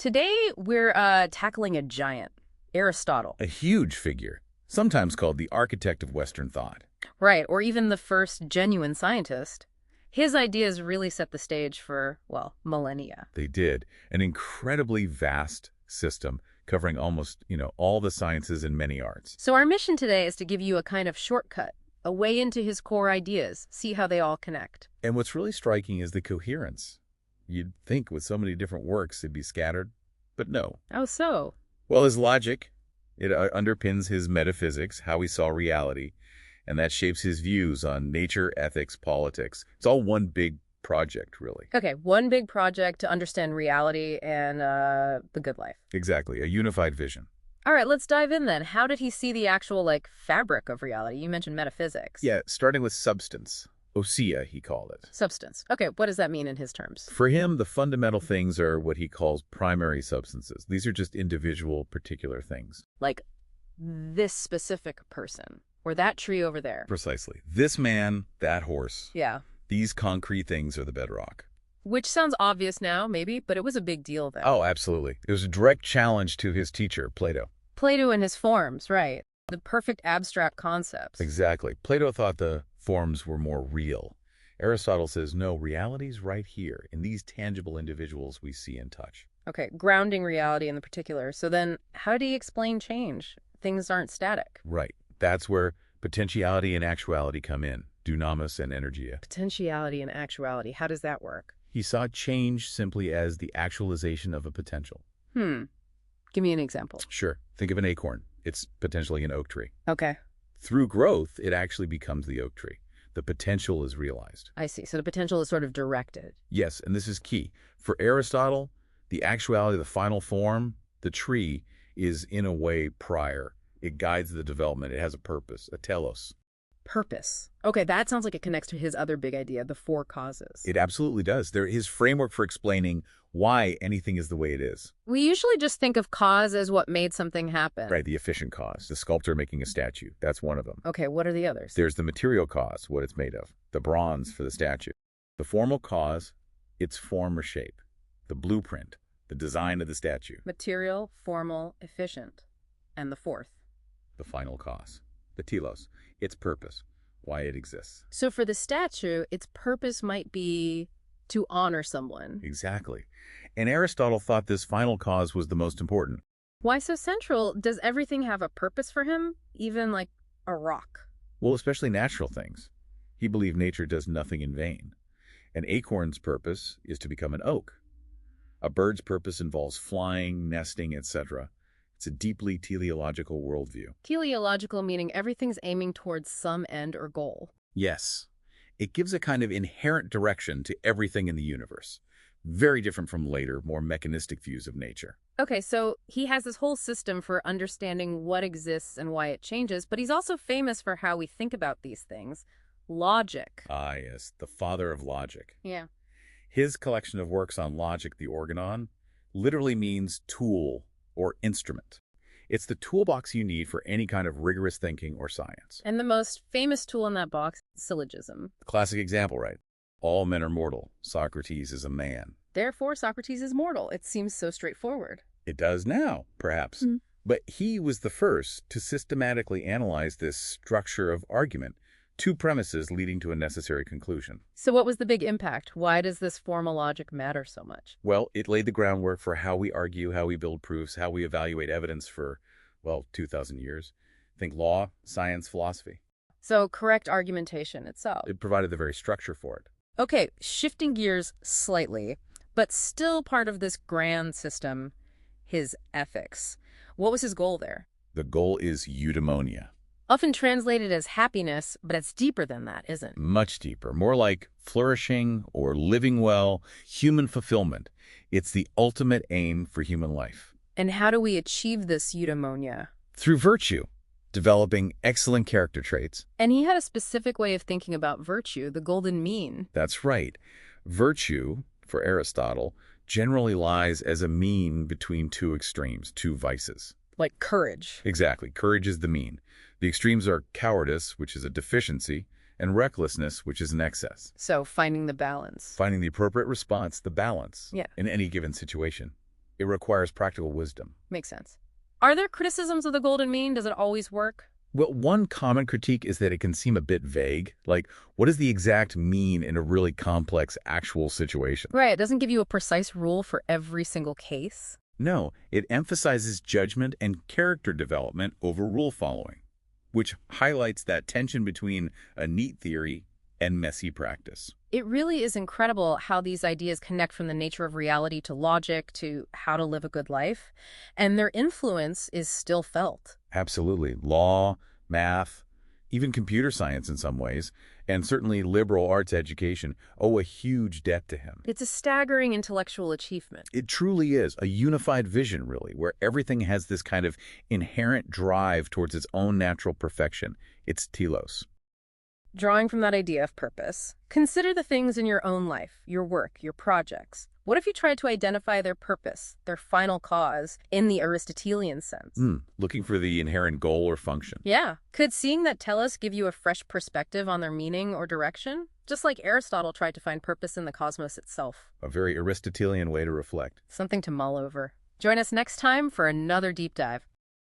Today, we're tackling a giant, Aristotle. A huge figure, sometimes called the architect of Western thought. Right, or even the first genuine scientist. His ideas really set the stage for, well, millennia. They did. An incredibly vast system covering almost, all the sciences and many arts. So our mission today is to give you a kind of shortcut, a way into his core ideas, see how they all connect. And what's really striking is the coherence. You'd think with so many different works it'd be scattered, but no. Oh, so? Well, his logic, it underpins his metaphysics, how he saw reality, and that shapes his views on nature, ethics, politics. It's all one big project, really. Okay, one big project to understand reality and the good life. Exactly, a unified vision. All right, let's dive in then. How did he see the actual, fabric of reality? You mentioned metaphysics. Yeah, starting with substance. Ousia, he called it. Substance. Okay, what does that mean in his terms? For him, the fundamental things are what he calls primary substances. These are just individual, particular things. Like this specific person, or that tree over there. Precisely. This man, that horse. Yeah. These concrete things are the bedrock. Which sounds obvious now, maybe, but it was a big deal then. Oh, absolutely. It was a direct challenge to his teacher, Plato. Plato and his forms, right. The perfect abstract concepts. Exactly. Plato thought the forms were more real. Aristotle says, no, reality's right here, in these tangible individuals we see and touch. Okay, grounding reality in the particular. So then, how do you explain change? Things aren't static. Right. That's where potentiality and actuality come in, dunamis and energia. Potentiality and actuality, how does that work? He saw change simply as the actualization of a potential. Give me an example. Sure. Think of an acorn. It's potentially an oak tree. Okay, Through growth, it actually becomes the oak tree. The potential is realized. I see. So the potential is sort of directed. Yes, and this is key. For Aristotle, the actuality, the final form, the tree, is in a way prior. It guides the development. It has a purpose, a telos. Purpose. Okay, that sounds like it connects to his other big idea, the four causes. It absolutely does. His framework for explaining why anything is the way it is. We usually just think of cause as what made something happen. Right, the efficient cause. The sculptor making a statue. That's one of them. Okay, what are the others? There's the material cause, what it's made of. The bronze for the statue. The formal cause, its form or shape. The blueprint, the design of the statue. Material, formal, efficient. And the fourth. The final cause, the telos, its purpose, why it exists. So for the statue, its purpose might be to honor someone. Exactly. And Aristotle thought this final cause was the most important. Why so central? Does everything have a purpose for him? Even like a rock? Well, especially natural things. He believed nature does nothing in vain. An acorn's purpose is to become an oak. A bird's purpose involves flying, nesting, etc. It's a deeply teleological worldview. Teleological meaning everything's aiming towards some end or goal. Yes. It gives a kind of inherent direction to everything in the universe. Very different from later, more mechanistic views of nature. Okay, so he has this whole system for understanding what exists and why it changes, but he's also famous for how we think about these things. Logic. Ah, yes, the father of logic. Yeah. His collection of works on logic, the Organon, literally means tool or instrument. It's the toolbox you need for any kind of rigorous thinking or science. And the most famous tool in that box, syllogism. Classic example, right? All men are mortal. Socrates is a man. Therefore, Socrates is mortal. It seems so straightforward. It does now, perhaps. But he was the first to systematically analyze this structure of argument, two premises leading to a necessary conclusion. So what was the big impact? Why does this formal logic matter so much? Well, it laid the groundwork for how we argue, how we build proofs, how we evaluate evidence for, 2,000 years. Think law, science, philosophy. So correct argumentation itself. It provided the very structure for it. Okay, shifting gears slightly, but still part of this grand system, his ethics. What was his goal there? The goal is eudaimonia. Often translated as happiness, but it's deeper than that, isn't it? Much deeper, more like flourishing or living well, human fulfillment. It's the ultimate aim for human life. And how do we achieve this eudaimonia? Through virtue, developing excellent character traits. And he had a specific way of thinking about virtue, the golden mean. That's right. Virtue, for Aristotle, generally lies as a mean between two extremes, two vices. Like courage. Exactly. Courage is the mean. The extremes are cowardice, which is a deficiency, and recklessness, which is an excess. So finding the balance. Finding the appropriate response, the balance, Yeah. in any given situation. It requires practical wisdom. Makes sense. Are there criticisms of the golden mean? Does it always work? Well, one common critique is that it can seem a bit vague. Like, what does the exact mean in a really complex actual situation? Right, it doesn't give you a precise rule for every single case. No, it emphasizes judgment and character development over rule following, which highlights that tension between a neat theory and messy practice. It really is incredible how these ideas connect from the nature of reality to logic to how to live a good life, and their influence is still felt. Absolutely. Law, math, even computer science in some ways, and certainly liberal arts education owe a huge debt to him. It's a staggering intellectual achievement. It truly is a unified vision, really, where everything has this kind of inherent drive towards its own natural perfection. It's telos. Drawing from that idea of purpose, consider the things in your own life, your work, your projects. What if you tried to identify their purpose, their final cause, in the Aristotelian sense? Looking for the inherent goal or function. Yeah. Could seeing that tellus give you a fresh perspective on their meaning or direction? Just like Aristotle tried to find purpose in the cosmos itself. A very Aristotelian way to reflect. Something to mull over. Join us next time for another deep dive.